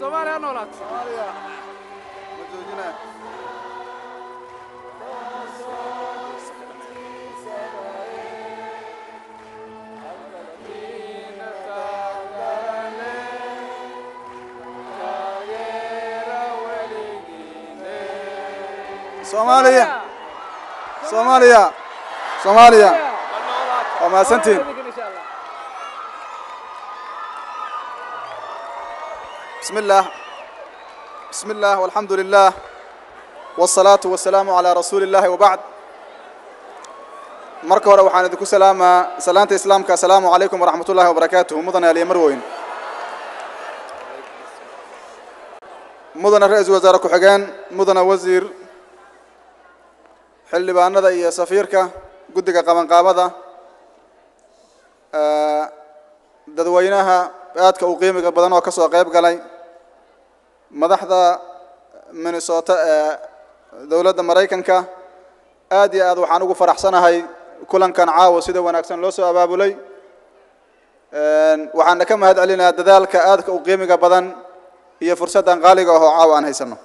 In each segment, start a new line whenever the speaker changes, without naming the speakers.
Soomaaliya noolaad
Soomaaliya ma joojinaa Soomaaliya Soomaaliya Soomaaliya وما سنتين بسم الله والحمد لله والصلاة والسلام على رسول الله وبعد marka hore waxaan idinku salaamaa salaanta islaamka assalaamu calaykum waraxmatullaahi wabarakaatuhu mudane aliya marweyn mudane ra-iisul wasaare ku-xigeen mudane wasiir xildhibaanada iyo safiirka guddiga qabanqaabada dadweynaha aadka u qiimiga badan oo ka soo qayb galay madaxda Minnesota ee dawladda Mareykanka aad iyo aad waxaan ugu faraxsanahay kulankan caawa sida wanaagsan loo soo abaabulay waxaan ka mahad celinayaa dadaalka aadka u qiimiga badan iyo fursadan qaaliga ah oo caawa aan haysano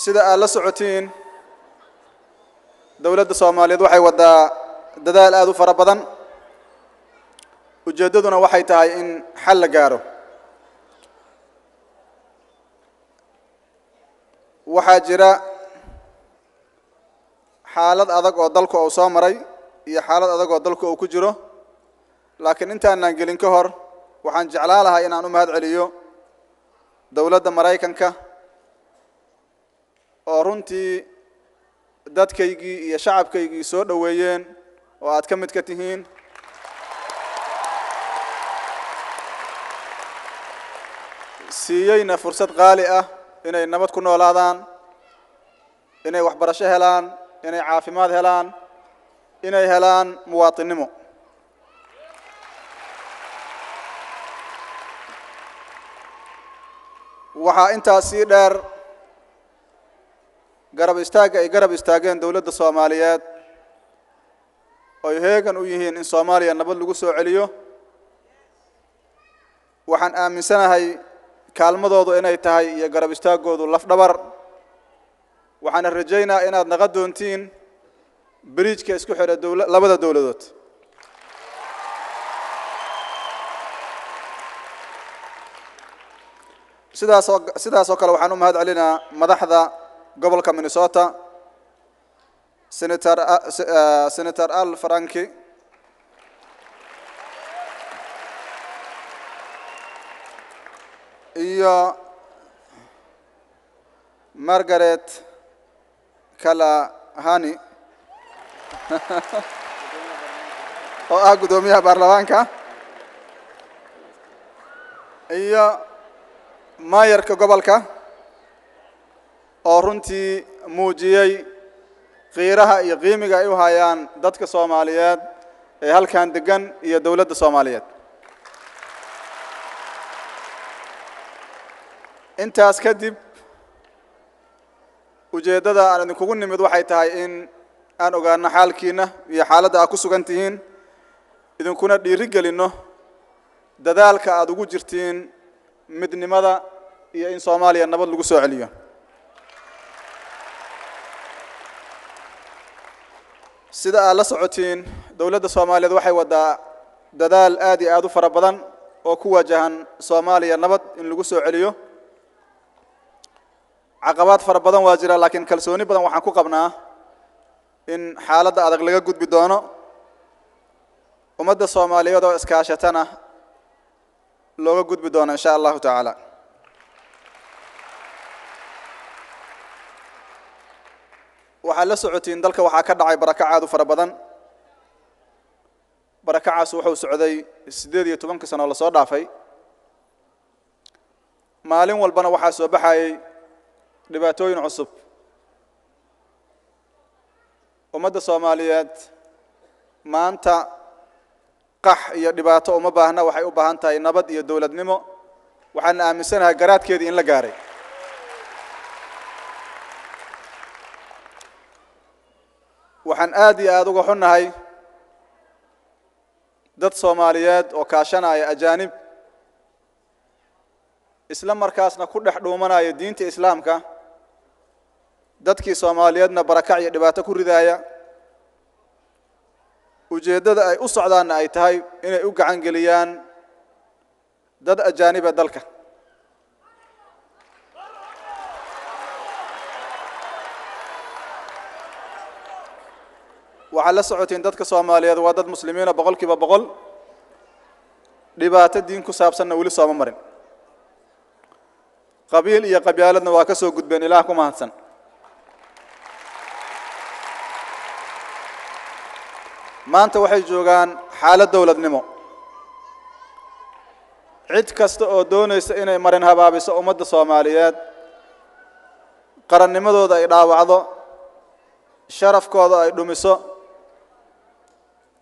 sida aad la socotiin dawladda Soomaaliyeed waxay wadaa dadaal aad u fara badan ujeedaduna waxay tahay in xal la gaaro waxaa jira xaalad adag oo dalku uu soo maray iyo xaalad adag oo dalku uu ku jiro laakiin intaanaan gelin ka hor waxaan jeclaan lahaa inaan u mahad celiyo dawladda Mareykanka oo runtii dadkaygii iyo shacabkaygii soo dhaweeyeen oo aad ka mid ka tihiin siiyayna fursad qaali ah inay nabad ku noolaadaan inay waxbarasho helaan inay caafimaad helaan inay helaan muwaadinimo waxaa intaas sii dheer garab istaaga ay garab istaageen dawladda Soomaaliyeed oo heegan u yihiin in Soomaaliya nabad lagu soo celiyo waxaan aaminsanahay kaalmadoodu inay tahay iyo garab istaagoodu laf dhabar waxaan rajaynaa inaad naga doontiin bridge-ka isku xidha labada dawladood sidaas oo kale waxaan u mahad celinaa madaxda gobolka Minnesota Senator Al Franke iyo Margaret Kalahani oo ah gudoomiyaha baarlamaanka iyo maayarka gobolka oo runtii muujiyay qiiraha iyo qiimiga ay u hayaan dadka Soomaaliyeed ee halkan degan iyo dawladda Soomaaliyeed intaas kadib ujeedada aan idinku nimid waxay tahay in aan ogaano xaalkiina iyo xaaladda aad ku sugan tihiin idinkuna dhiiri gelino dadaalka aad ugu jirtiin midnimada iyo in Soomaaliya nabad lagu soo celiyo sida aad la socotiin dawladda Soomaaliyeed waxay wadaa dadaal aad iyo aad u fara badan oo ku wajahan Soomaaliya nabad in lagu soo celiyo caqabad fara badan waa jira laakiin kalsooni badan waxaan ku qabnaa in xaaladda adag laga gudbi doono ummadda Soomaaliyeed oo iskaashatana looga gudbi doono insha Allah ta'ala waxaa la socotiin dalka waxaa ka dhacay barakac aad u fara badan barakacaas wuxuu socday 18 sano la soo dhaafay maalin walbana waxaa soo baxay dhibaatooyin cusub ummadda Soomaaliyeed maanta qax iyo dhibaato uma baahna waxay u baahan tahay nabad iyo dawladnimo waxaan aaminsanahay garaadkeedii in la gaaray waxaan aad iyo aad uga xunnahay dad Soomaaliyeed oo kaashanaya ajaanib isla markaasna ku dhex dhuumanaya diinta islaamka dadkii Soomaaliyeedna barakac iyo dhibaato ku ridaya ujeedada ay u socdaan ay tahay inay u gacan geliyaan dad ajaanib dalka waxa la socotiin dadka Soomaaliyeed waa dad muslimiina boqolkiiba boqol dhibaato diin ku saabsanna wali soo marin qabiil iyo qabyaaladna waa ka soo gudbeen ilaah ku mahadsan maanta waxay joogaan xaalad dawladnimo cid kasta oo doonaysa inay marin habaabiso ummadda Soomaaliyeed qarannimadooda ay dhaawacdo sharafkooda ay dhumiso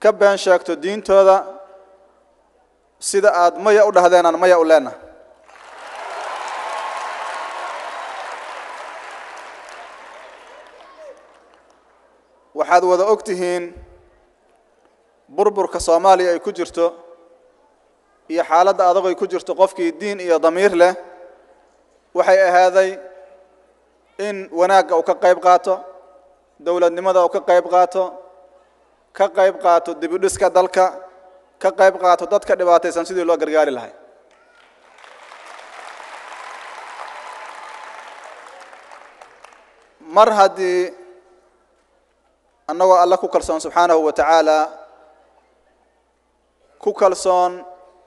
ka been sheegto diintooda sida aad maya u dhahdeenan maya u leena waxaad wada ogtihiin burburka Soomaaliya ay ku jirto iyo xaaladda adag ay ku jirto qofkii diin iyo damiir leh waxay ahaaday in wanaagga uu ka qayb qaato dawladnimada uu ka qayb qaato dib u dhiska dalka ka qayb qaato dadka dhibaataysan sidii loo gargaari lahaa mar haddii annagoo alla ku kalsoon subxaanahu wa tacaala ku kalsoon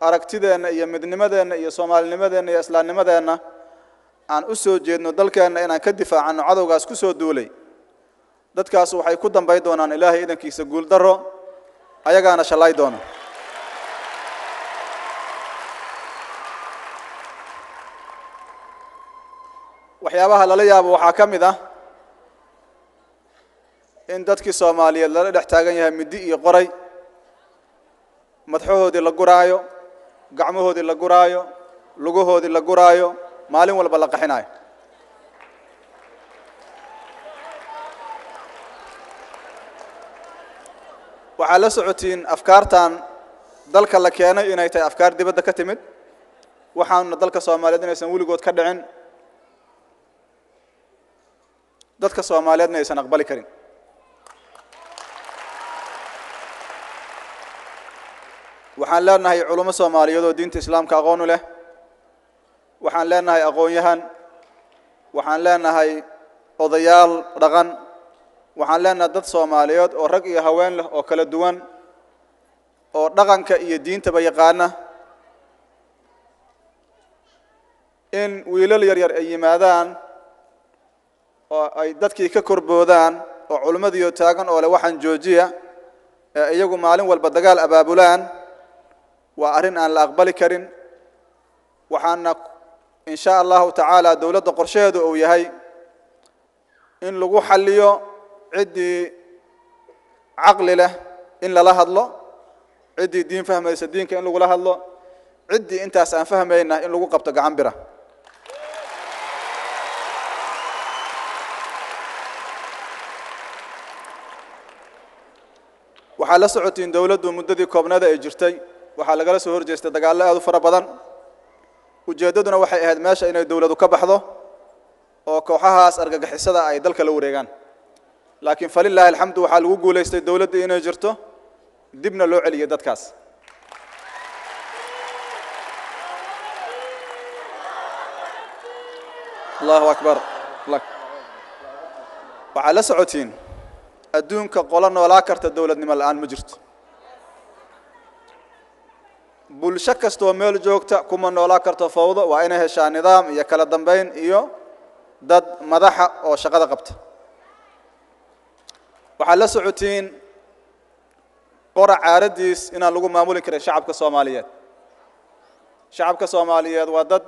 aragtideenna iyo midnimadeenna iyo Soomaalinimadeenna iyo islaamnimadeenna aan u soo jeedno dalkeenna inaan ka difaacano cadowgaas ku soo duulay dadkaas waxay ku dambayn doonaan Ilaahay idankiisa guul daro ayagaana shalay doona waxyaabaha lala yaabo waxaa ka mid ah in dadkii Soomaaliyeed la dhex taagan yahay midi iyo qoray madaxoodii la guraayo gacmahoodii la guraayo lugahoodii la guraayo maalin walba la qaxinayo waxaa la socotiin afkaartan dalka la keenay inay tahay afkaar dibadda ka timid waxaana dalka Soomaaliyeed inaysan weligood ka dhicin dadka Soomaaliyeedna aysan aqbali karin waxaan leenahay culimo Soomaaliyeed oo diinta islaamka aqoon u leh waxaan leenahay aqoon-yahan waxaan leenahay odayaal dhaqan waxaan leenahay dad Soomaaliyeed oo rag iyo haween leh oo kala duwan oo dhaqanka iyo diintaba yaqaana in wiilal yar yar ay yimaadaan oo ay dadkii ka korboodaan oo culimadiyo taagan oo leh waxaan joojiya iyagu maalin walba dagaal abaabulaan waa arrin aan la aqbali karin waxaana in sha Allah ta'ala dawladda qorsheedu uu yahay in lagu xalliyo cidii aqli leh in la hadlo cidii diin fahmaysa diinka in lagu la hadlo cidii intaas aan fahmayna in lagu qabto gacan bira waxaa la socotiin dawladdu muddadii koobnada ay jirtay waxaa laga soo horjeestay dagaal aad u fara badan ujeedaduna waxay ahayd meesha inay dawladdu ka baxdo oo kooxahaas argagixisada ay dalka la wareegaan laakiin falillaahi alxamdu waxaa lagu guuleystay dawladdu inay jirto dibna loo celiyo dadkaas Allahu akbar waxaa la socotiin adduunka qola noolaa karta dawladnimo la'aan ma jirto bulsho kastoo meel joogta kuma noolaa karto fawdo waa inay heshaan nidaam iyo kala dambeyn iyo dad madaxa oo shaqada qabta waxaa la socotiin qora caaradiis inaan lagu maamuli karin shacabka Soomaaliyeed waa dad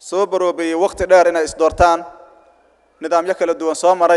soo baroobay waqti dheer inay isdoortaan nidaamyo kala duwan soo maray